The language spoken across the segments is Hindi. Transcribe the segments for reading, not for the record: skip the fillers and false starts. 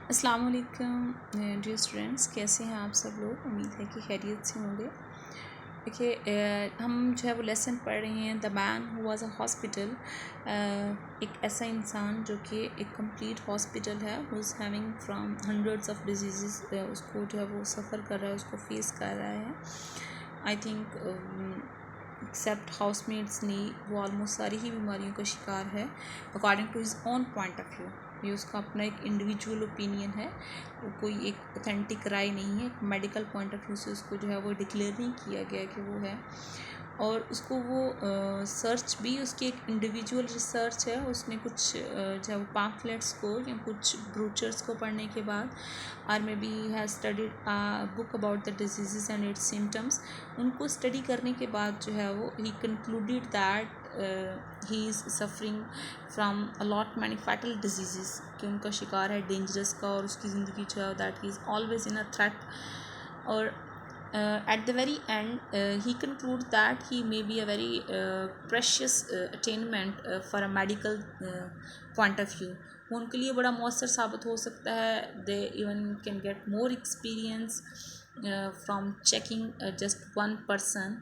अस्सलाम वालेकुम डियर स्टूडेंट्स, कैसे हैं आप सब लोग। उम्मीद है कि खैरियत से होंगे। देखिए, हम जो है वो लेसन पढ़ रहे हैं the man who was a hospital. एक ऐसा इंसान जो कि एक कंप्लीट हॉस्पिटल है, who is having from hundreds of disease, उसको जो है वो सफ़र कर रहा है, उसको फेस कर रहा है। आई थिंक एक्सेप्ट हाउसमेट्स नहीं, वो ऑलमोस्ट सारी ही बीमारियों का शिकार है according to his own point of view. ये उसका अपना एक इंडिविजुअल ओपिनियन है, वो कोई एक ऑथेंटिक राय नहीं है। एक मेडिकल पॉइंट ऑफ व्यू से उसको जो है वो डिक्लेयर नहीं किया गया कि वो है, और उसको वो सर्च भी उसकी एक इंडिविजुअल रिसर्च है। उसने कुछ जो है वो पैम्फलेट्स को या कुछ ब्रोचर्स को पढ़ने के बाद, और maybe has studied book about the disease and its symptoms, उनको स्टडी करने के बाद जो है वो ही concluded that he is suffering from a lot many fatal disease, कि उनका शिकार है डेंजरस का, और उसकी ज़िंदगी जो है that he is always in a threat. और at the very end he concludes that he may be a very precious attainment for a medical point of view। वो उनके लिए बड़ा मौसर साबित हो सकता है। They even can get more experience from checking just one person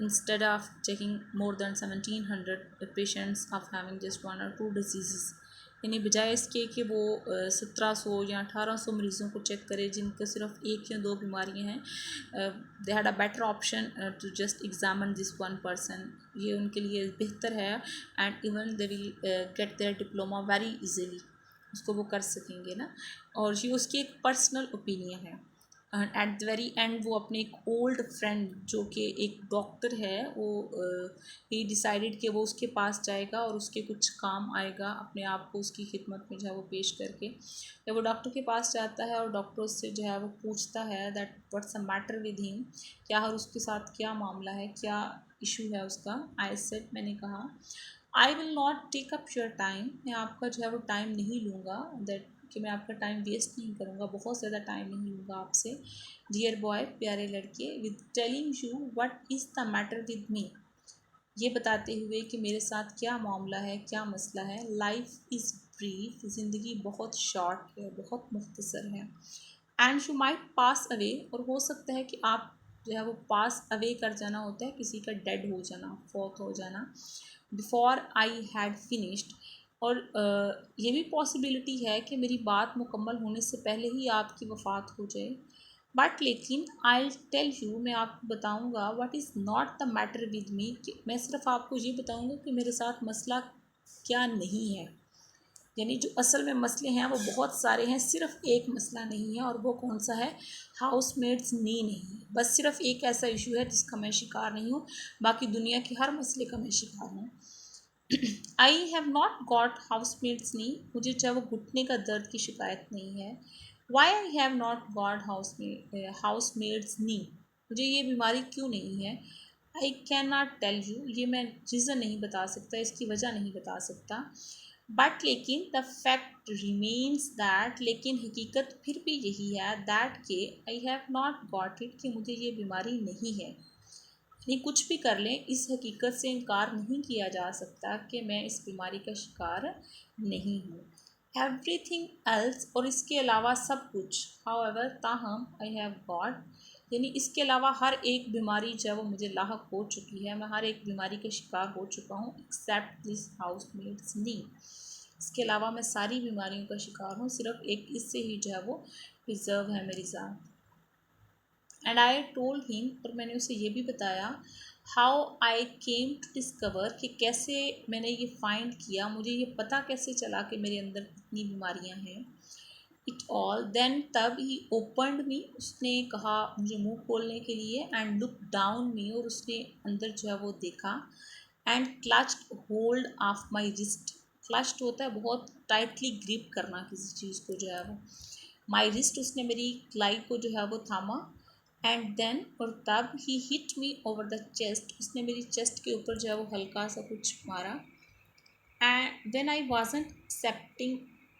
instead of checking more than 1700 patients of having just one or two diseases। यानी बजाय इसके कि वो 1700 या 1800 मरीज़ों को चेक करे जिनके सिर्फ एक या दो बीमारियां हैं, they had a better option to just examine this one person. ये उनके लिए बेहतर है, and even they will get their diploma very easily, उसको वो कर सकेंगे ना। और ये उसकी एक पर्सनल ओपिनियन है। एट द वेरी एंड वो अपने एक ओल्ड फ्रेंड जो कि एक डॉक्टर है, वो ही डिसाइडेड कि वो उसके पास जाएगा और उसके कुछ काम आएगा, अपने आप को उसकी खिदमत में जो है वो पेश करके। जब वो डॉक्टर के पास जाता है और डॉक्टर उससे जो है वो पूछता है that what's a matter with him, क्या है उसके साथ क्या मामला है, क्या इशू है उसका। आई सेड, मैंने कहा, I will not take up your time, मैं आपका जो है वो टाइम नहीं लूँगा, दैट कि मैं आपका टाइम वेस्ट नहीं करूँगा, बहुत ज़्यादा टाइम नहीं लूँगा आपसे, डियर बॉय, प्यारे लड़के, with telling you what is the matter with me, ये बताते हुए कि मेरे साथ क्या मामला है, क्या मसला है। लाइफ इज़ ब्रीफ, ज़िंदगी बहुत शॉर्ट है, बहुत मुख्तसर है। And you might pass away, और हो सकता है कि आप जो है वो पास अवे कर जाना होता है, किसी का डेड हो जाना, फौत हो जाना, बिफोर आई हैड फिनिश्ड। और ये भी पॉसिबिलिटी है कि मेरी बात मुकम्मल होने से पहले ही आपकी वफ़ात हो जाए। बट लेकिन आई टेल यू, मैं आपको बताऊंगा what is not the matter with me, कि मैं सिर्फ आपको ये बताऊंगा कि मेरे साथ मसला क्या नहीं है। यानी जो असल में मसले हैं वो बहुत सारे हैं, सिर्फ एक मसला नहीं है, और वो कौन सा है, हाउस मेड्स नी नहीं है। बस सिर्फ एक ऐसा इशू है जिसका मैं शिकार नहीं हूँ, बाकी दुनिया के हर मसले का मैं शिकार हूँ। I have not got housemaid's knee, मुझे चाहे वो घुटने का दर्द की शिकायत नहीं है। Why I have not got housemaid's knee, मुझे ये बीमारी क्यों नहीं है। I can not tell you, ये मैं रीज़न नहीं बता सकता, इसकी वजह नहीं बता सकता। बट लेकिन द फैक्ट रिमेन्स दैट, लेकिन हकीकत फिर भी यही है, दैट के आई हैव नॉट गॉट इट, कि मुझे ये बीमारी नहीं है। नहीं, कुछ भी कर लें, इस हकीकत से इनकार नहीं किया जा सकता कि मैं इस बीमारी का शिकार नहीं हूँ। एवरीथिंग एल्स, और इसके अलावा सब कुछ, हाउएवर, ताहम, आई हैव गॉट, यानी इसके अलावा हर एक बीमारी जो है वो मुझे लाहक हो चुकी है, मैं हर एक बीमारी का शिकार हो चुका हूँ, एक्सेप्ट दिस हाउस मेड्स नी, इसके अलावा मैं सारी बीमारियों का शिकार हूँ, सिर्फ एक इससे ही जो है वो रिजर्व है मेरी जान। एंड आई टोल्ड हिम, और मैंने उसे ये भी बताया, how I came to discover, कि कैसे मैंने ये फाइंड किया, मुझे ये पता कैसे चला कि मेरे अंदर इतनी बीमारियां हैं। इट ऑल देन, तब ही ओपनड मी, उसने कहा मुझे मुंह खोलने के लिए, एंड लुक डाउन मी, और उसने अंदर जो है वो देखा, and clutched hold of my wrist, clutched होता है बहुत टाइटली ग्रिप करना किसी चीज़ को जो है वो, माई रिस्ट, उसने मेरी कलाई को जो है वो थामा। एंड देन, और तब, he hit me over the chest, उसने मेरी चेस्ट के ऊपर जो है वो हल्का सा कुछ मारा। And when I wasn't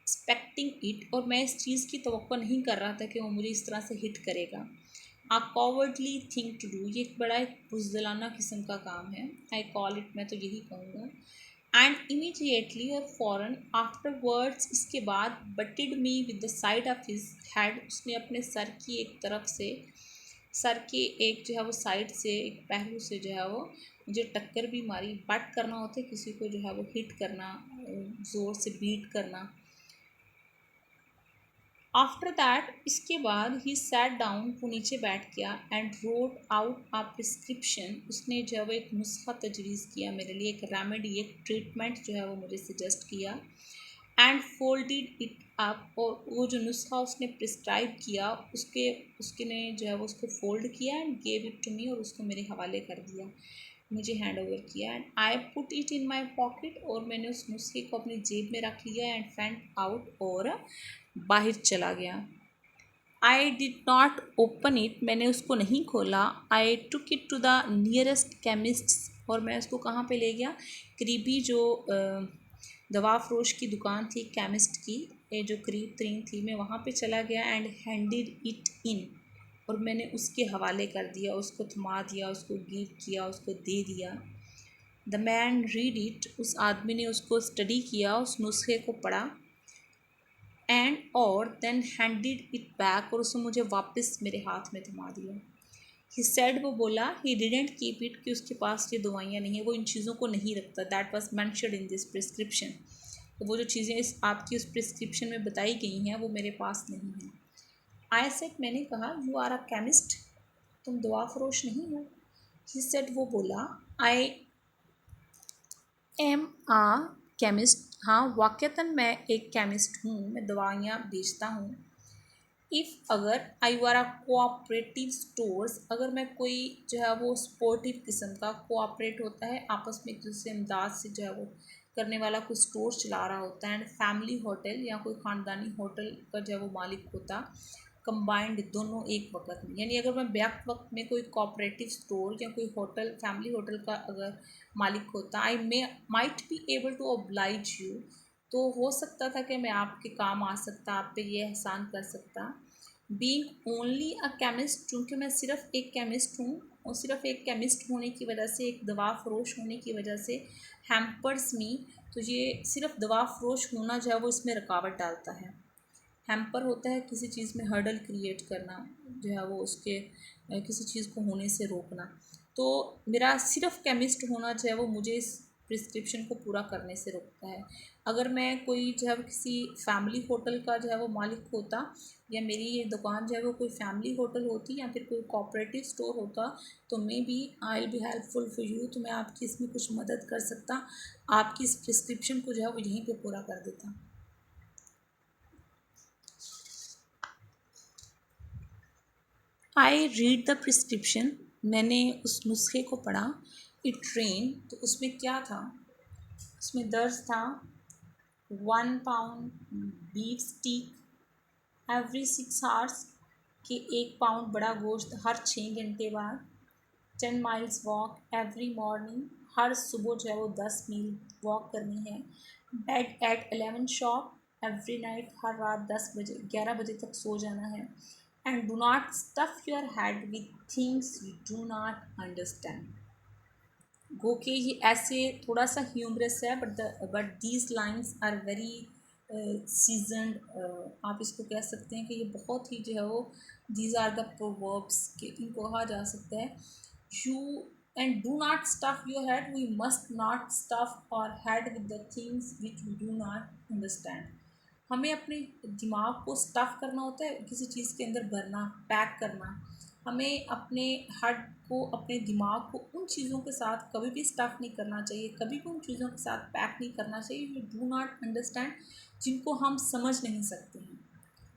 expecting it, और मैं इस चीज़ की तवक्को नहीं कर रहा था कि वो मुझे इस तरह से हिट करेगा। आ कॉवर्डली थिंग टू डू, ये एक बड़ा एक बुज़दिलाना किस्म का काम है। आई कॉल इट, मैं तो यही कहूँगा। एंड इमीडिएटली और फ़ौरन आफ्टरवर्ड्स इसके बाद butted me with the side of his head, उसने अपने सर की एक तरफ से, सर के एक जो है वो साइड से, एक पहलू से जो है वो मुझे टक्कर भी मारी। बट करना होता है किसी को जो है वो हिट करना, ज़ोर से बीट करना। आफ्टर दैट इसके बाद ही सैट डाउन, वो नीचे बैठ गया and wrote out a prescription, उसने जो है वो एक नुस्खा तजवीज़ किया मेरे लिए, एक रेमेडी, एक ट्रीटमेंट जो है वो मुझे सजेस्ट किया। एंड फोल्डेड इट अप, और वो जो नुस्खा उसने प्रिस्क्राइब किया उसके उसके ने जो है वो उसको फोल्ड किया and gave it to me, और उसको मेरे हवाले कर दिया, मुझे हैंड ओवर किया। And I put it in my pocket, और मैंने उस नुस्खे को अपनी जेब में रख लिया एंड फेंट आउट, और बाहर चला गया। I did not open it, मैंने उसको नहीं खोला। I took it to the nearest chemist, और मैं उसको कहाँ पे ले गया, करीबी जो दवा फरोश की दुकान थी केमिस्ट की, ये जो करीब तरीन थी, मैं वहाँ पे चला गया एंड हैंडेड इट इन, और मैंने उसके हवाले कर दिया, उसको थमा दिया, उसको गिव किया, उसको दे दिया। द मैन रीड इट, उस आदमी ने उसको स्टडी किया, उस नुस्खे को पढ़ा, एंड और देन हैंडेड इट बैक, और उसने मुझे वापस मेरे हाथ में थमा दिया। ही सेड, वो बोला, ही डिडेंट कीप इट, कि उसके पास ये दवाइयाँ नहीं है, वो इन चीज़ों को नहीं रखता। That was mentioned in this prescription, तो वो जो चीज़ें इस आपकी उस प्रिस्क्रिप्शन में बताई गई हैं वो मेरे पास नहीं है। आई सेड, मैंने कहा, यू आर अ केमिस्ट, तुम दवा फरोश नहीं हो। ही सेड, वो बोला, आई एम आ केमिस्ट, हाँ वाक़तन मैं एक केमिस्ट हूँ, मैं दवाइयाँ बेचता हूँ। इफ़, अगर, I are a cooperative stores, अगर मैं कोई जो है वो स्पोर्टिव किस्म का, कोऑपरेट होता है आपस में एक दूसरे इमदाद से जो है वो करने वाला कोई स्टोर चला रहा होता है, एंड फैमिली होटल या कोई ख़ानदानी होटल का जो है वो मालिक होता, कंबाइंड दोनों एक वक्त में, यानी अगर मैं बैक वक्त में कोई कोऑपरेटिव स्टोर या कोई होटल, फैमिली होटल का अगर मालिक होता, I may might be able to oblige you, तो हो सकता था कि मैं आपके काम आ सकता, आप पे ये एहसान कर सकता। बीइंग ओनली अ केमिस्ट, चूँकि मैं सिर्फ एक केमिस्ट हूँ, और सिर्फ एक केमिस्ट होने की वजह से, एक दवा फरोश होने की वजह से, हैम्पर्स मी, तो ये सिर्फ दवा फरोश होना जो है वो इसमें रुकावट डालता है। हैम्पर होता है किसी चीज़ में हर्डल क्रिएट करना, जो है वो उसके किसी चीज़ को होने से रोकना। तो मेरा सिर्फ केमिस्ट होना जो है वो मुझे इस प्रिस्क्रिप्शन को पूरा करने से रोकता है। अगर मैं कोई जो है वो किसी फैमिली होटल का जो है वो मालिक होता, या मेरी ये दुकान जो है वो कोई फैमिली होटल होती, या फिर कोई कोऑपरेटिव स्टोर होता, तो maybe I will be helpful for you, तो मैं आपकी इसमें कुछ मदद कर सकता, आपकी इस प्रिस्क्रिप्शन को जो है वो यहीं पे पूरा कर देता। आई रीड द प्रिस्क्रिप्शन, मैंने उस नुस्खे को पढ़ा। इट रेन, तो उसमें क्या था, उसमें दर्ज था 1 पाउंड बीफ स्टीक एवरी 6 आवर्स, के 1 पाउंड बड़ा गोश्त हर 6 घंटे बाद। 10 माइल्स वॉक एवरी मॉर्निंग, हर सुबह जो है वो 10 मील वॉक करनी है। Bed at 11 sharp every night, हर रात 11 बजे तक सो जाना है। And do not stuff your head with things you do not understand. गो के ये ऐसे थोड़ा सा ह्यूमरस है, but these lines are very seasoned, आप इसको कह सकते हैं कि ये बहुत ही जो है वो, दीज आर द प्रोवर्ब्स, के इनको कहा जा सकता है। You and do not stuff your head, we must not stuff our head with the things which we do not understand. हमें अपने दिमाग को स्टफ़ करना होता है, किसी चीज़ के अंदर भरना, पैक करना। हमें अपने हड को, अपने दिमाग को उन चीज़ों के साथ कभी भी स्टफ़ नहीं करना चाहिए, कभी भी उन चीज़ों के साथ पैक नहीं करना चाहिए जो डू नॉट अंडरस्टैंड, जिनको हम समझ नहीं सकते हैं।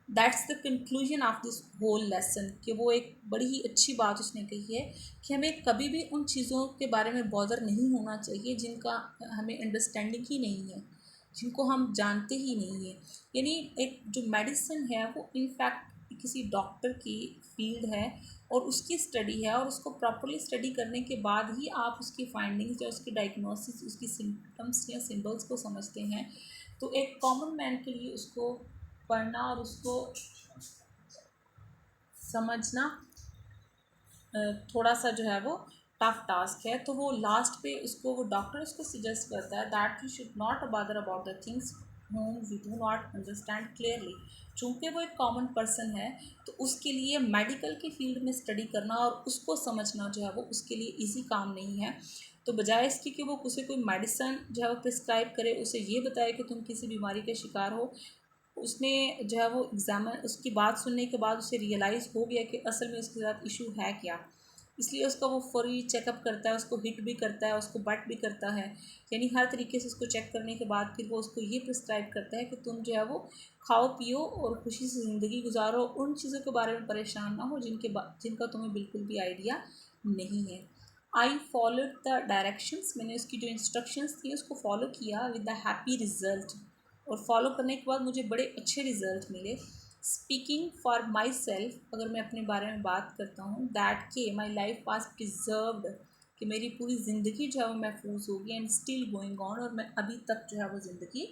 That's the conclusion of this whole lesson, कि वो एक बड़ी ही अच्छी बात उसने कही है कि हमें कभी भी उन चीज़ों के बारे में बॉदर नहीं होना चाहिए जिनका हमें अंडरस्टैंडिंग ही नहीं है, जिनको हम जानते ही नहीं है। यानी एक जो मेडिसिन है वो इनफैक्ट किसी डॉक्टर की फील्ड है, और उसकी स्टडी है, और उसको प्रॉपरली स्टडी करने के बाद ही आप उसकी फाइंडिंग्स या उसकी डायग्नोसिस, उसकी सिम्टम्स या सिम्बल्स को समझते हैं। तो एक कॉमन मैन के लिए उसको पढ़ना और उसको समझना थोड़ा सा जो है वो टफ टास्क है, तो वो लास्ट पे उसको वो डॉक्टर उसको सजेस्ट करता है that you should not bother about the things whom we do not understand clearly। चूँकि वो एक कॉमन पर्सन है, तो उसके लिए मेडिकल के फील्ड में स्टडी करना और उसको समझना जो है वो उसके लिए इजी काम नहीं है। तो बजाय इसके कि वो उसे कोई मेडिसिन जो है वो प्रिस्क्राइब करे, उसे ये बताए कि तुम किसी बीमारी के शिकार हो, उसने जो है वो एग्जामिन उसकी बात सुनने के बाद उसे रियलाइज़ हो गया कि असल में उसके साथ इशू है क्या। इसलिए उसका वो फौरी चेकअप करता है, उसको हिट भी करता है, उसको बट भी करता है, यानी हर तरीके से उसको चेक करने के बाद फिर वो उसको ये प्रिस्क्राइब करता है कि तुम जो है वो खाओ पियो और खुशी से ज़िंदगी गुजारो, उन चीज़ों के बारे में परेशान ना हो जिनका तुम्हें बिल्कुल भी आइडिया नहीं है। आई फॉलोड द डायरेक्शंस, मैंने उसकी जो इंस्ट्रक्शंस थी उसको फॉलो किया विद द हैप्पी रिजल्ट, और फॉलो करने के बाद मुझे बड़े अच्छे रिजल्ट मिले। स्पीकिंग फॉर माई सेल्फ, अगर मैं अपने बारे में बात करता हूँ, दैट के माई लाइफ वाज प्रिजर्व्ड, कि मेरी पूरी ज़िंदगी जो है वो महफूज होगी, एंड स्टिल गोइंग ऑन, और मैं अभी तक जो है वो ज़िंदगी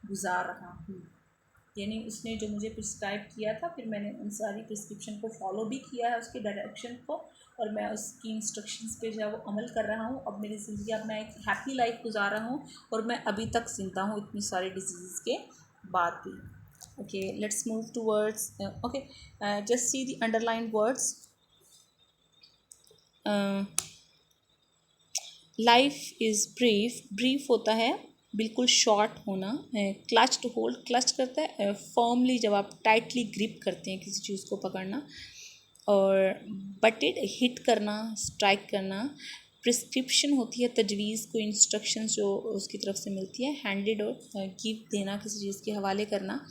गुजार रहा हूँ। यानी उसने जो मुझे प्रिस्क्राइब किया था, फिर मैंने उन सारी प्रिस्क्रिप्शन को फॉलो भी किया है, उसके डायरेक्शन को, और मैं उसकी इंस्ट्रक्शंस पे जो है वो अमल कर रहा हूँ। अब मेरी ज़िंदगी, अब मैं एक हैप्पी लाइफ गुजार रहा हूँ, और मैं अभी तक जिंदा हूँ इतनी सारी डिजीज़ के बाद भी। Okay, let's move to words. Okay, just see the underline words. Life is brief, brief होता है बिल्कुल शॉर्ट होना। क्लच टू होल्ड, क्लच करता है फर्मली, जब आप टाइटली ग्रिप करते हैं किसी चीज़ को पकड़ना। और बटेड, हिट करना, स्ट्राइक करना। प्रिस्क्रिप्शन होती है तजवीज़, कोई इंस्ट्रक्शंस जो उसकी तरफ से मिलती है। हैंडेड, और गिव देना, किसी चीज़ के हवाले करना।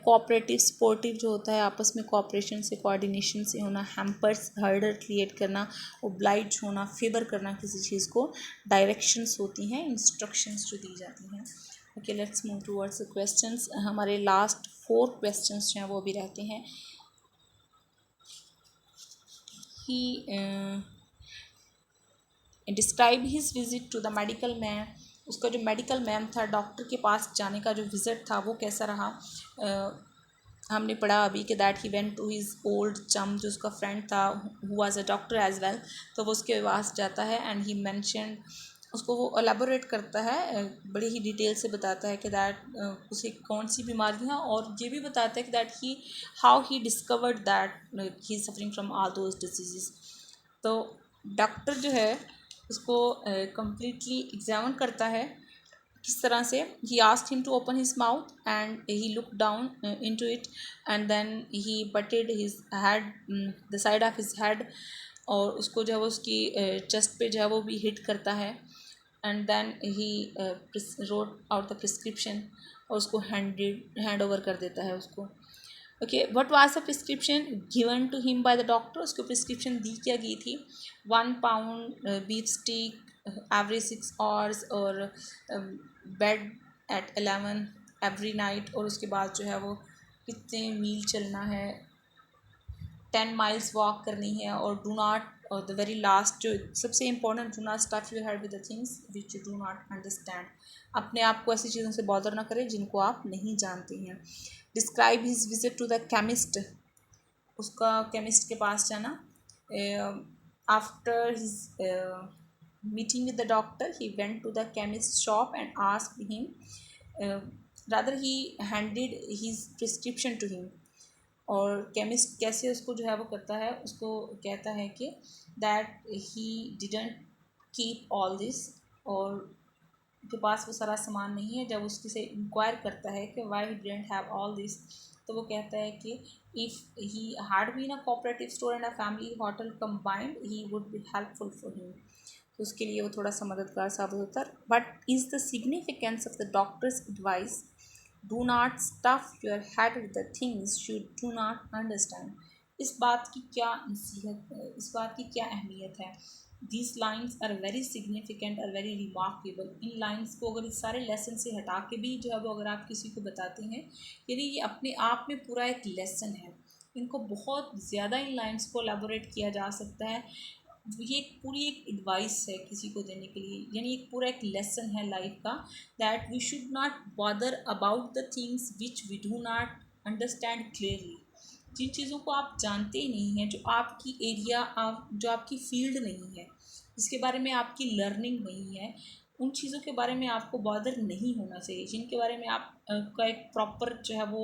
कोऑपरेटिव, सपोर्टिव जो होता है आपस में कोऑपरेशन से, कोऑर्डिनेशन से होना। हैम्पर्स, हर्डर क्रिएट करना। ओब्लाइज होना, फेवर करना किसी चीज़ को। डायरेक्शंस होती हैं, इंस्ट्रक्शंस जो दी जाती हैं। Okay, let's move towards the questions. हमारे लास्ट 4 क्वेश्चंस जो हैं वो भी रहते हैं। He describe his visit to the medical man, उसका जो मेडिकल मैन था, डॉक्टर के पास जाने का जो विज़िट था वो कैसा रहा। हमने पढ़ा अभी कि that he went to his old chum, जो उसका फ्रेंड था, who was a doctor as well, तो वो उसके पास जाता है, एंड ही मैंशन, उसको वो एलेबोरेट करता है, बड़ी ही डिटेल से बताता है कि दैट उसे कौन सी बीमारियाँ, और ये भी बताता है कि that he how he discovered that he is suffering from all those disease. तो डॉक्टर जो है उसको कम्प्लीटली एग्जामिन करता है, किस तरह से। He asked him to open his mouth and he look down into it, and then he butted his head, the side of his head, और उसको जो है वो उसकी चेस्ट पे जो है वो भी हिट करता है। And then he wrote out the prescription, और उसको हैंड ओवर कर देता है उसको। Okay, what was the prescription given to him by the doctor, उसको प्रिस्क्रिप्शन दी क्या गई थी। 1 pound beef steak every 6 hours, और बेड एट 11 एवरी नाइट, और उसके बाद जो है वो कितने मील चलना है, 10 माइल्स वॉक करनी है, और डू नॉट, और द वेरी लास्ट जो सबसे important, do not stuff your head with the things which you do not understand, अपने आप को ऐसी चीज़ों से बॉदर ना करें जिनको आप नहीं जानते हैं। Describe his visit to the chemist, उसका केमिस्ट के पास जाना। After his meeting with the doctor he went to the chemist shop and asked him, rather he handed his prescription to him, और केमिस्ट कैसे उसको जो है वो करता है, उसको कहता है कि that he didn't keep all this, और के पास वो सारा सामान नहीं है। जब उसकी से इंक्वायर करता है कि why he didn't have all this, तो वो कहता है कि if he had been a cooperative store and a family hotel combined he would be helpful for him, तो उसके लिए वो थोड़ा सा मददगार साबित होता है। But is the significance of the doctors advice, do not stuff your head with the things you do not understand, इस बात की क्या नसीहत है, इस बात की क्या अहमियत है। These lines are very significant और वेरी रिमार्केबल, इन लाइन्स को अगर इस सारे लेसन से हटा के भी जो है वो अगर आप किसी को बताते हैं, यानी ये अपने आप में पूरा एक लेसन है, इनको बहुत ज़्यादा इन लाइन्स को एलेबोरेट किया जा सकता है। ये एक पूरी एक एडवाइस है किसी को देने के लिए, यानी एक पूरा एक लेसन है लाइफ का, that we should not bother about the things which we do not understand clearly, जिन चीज़ों को आप जानते ही नहीं हैं, जो आपकी एरिया, आप जो आपकी फील्ड नहीं है, जिसके बारे में आपकी लर्निंग नहीं है, उन चीज़ों के बारे में आपको बॉदर नहीं होना चाहिए, जिनके बारे में आप का एक प्रॉपर जो है वो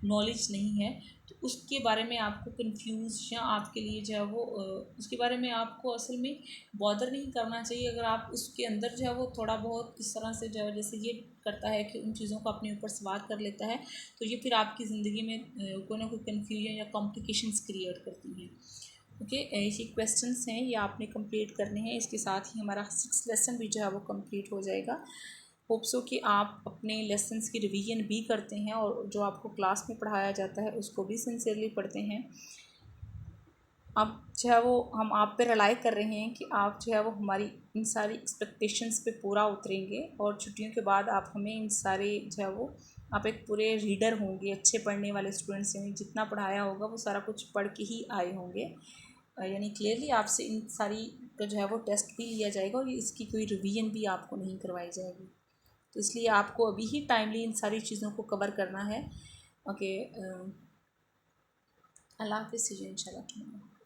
नॉलेज नहीं है, तो उसके बारे में आपको कंफ्यूज या आपके लिए जो है वो उसके बारे में आपको असल में बॉदर नहीं करना चाहिए। अगर आप उसके अंदर जो है वो थोड़ा बहुत किस तरह से जो है जैसे ये करता है कि उन चीज़ों को अपने ऊपर सवार कर लेता है, तो ये फिर आपकी ज़िंदगी में कोई ना कोई कन्फ्यूजन या कॉम्प्लिकेशंस क्रिएट करती हैं। ओके, ऐसे क्वेश्चंस हैं ये आपने कंप्लीट करने हैं। इसके साथ ही हमारा 6 लेसन भी जो है वो कंप्लीट हो जाएगा। होप सो कि आप अपने लेसन्स की रिवीजन भी करते हैं और जो आपको क्लास में पढ़ाया जाता है उसको भी सिंसियरली पढ़ते हैं। अब जो है वो हम आप पे रिलाई कर रहे हैं कि आप जो है वो हमारी इन सारी एक्सपेक्टेशंस पे पूरा उतरेंगे और छुट्टियों के बाद आप हमें इन सारे जो है वो आप एक पूरे रीडर होंगे, अच्छे पढ़ने वाले स्टूडेंट्स हैं, जितना पढ़ाया होगा वो सारा कुछ पढ़ के ही आए होंगे। यानी क्लियरली आपसे इन सारी का जो है वो टेस्ट भी लिया जाएगा और इसकी कोई रिवीजन भी आपको नहीं करवाई जाएगी। तो इसलिए आपको अभी ही टाइमली इन सारी चीज़ों को कवर करना है। ओके, अल्लाह हाफिज़, इंशाल्लाह।